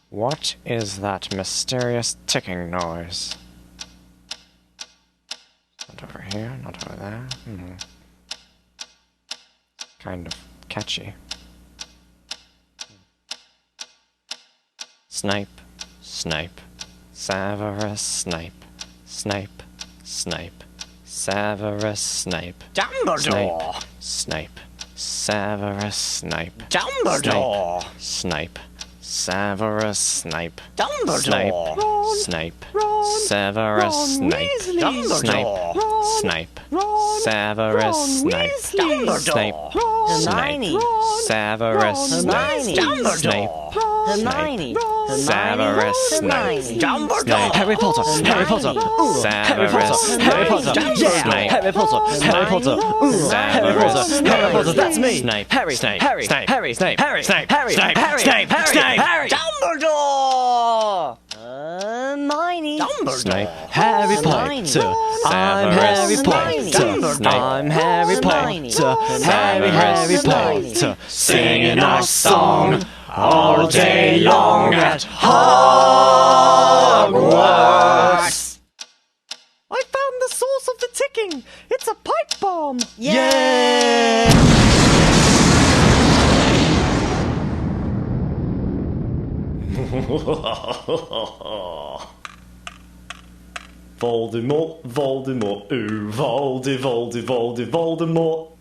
What is that mysterious ticking noise? Not over here, not over there. Kind of catchy. Snipe, Snipe, Severus Snape, Snape, Snape, Severus Snape, Dumbledore! Snape, Severus Snape, Dumbledore! Snape, Severus Snape, Dumbledore! Snape, Severus Snape, Dumbledore! Snape, Severus Snape, Snape, Hermione! Severus Snape, Hermione! Snape, Hermione! Severus Snape, Dumbledore! Harry Potter! Harry Potter! Ooh, Harry Potter! Harry Potter! Yeah! Harry Potter! Harry Potter! Ooh, Harry Potter! Harry Potter! That's me! Snape, Harry! Snape, Harry! Snape, Harry! Snape, Harry! Snape, Harry! Snape, Harry! Snape, Harry! Snape. Dumbledore! Hermione! Snape, Harry Hermione. Potter! I'm Harry Hermione. Potter! I'm Harry Hermione. Potter! Harry Hermione. Potter! singing our song all day long at Hogwarts! I found the source of the ticking! It's a pipe bomb! Yay! Voldemort, Voldemort, ooh, Voldemort.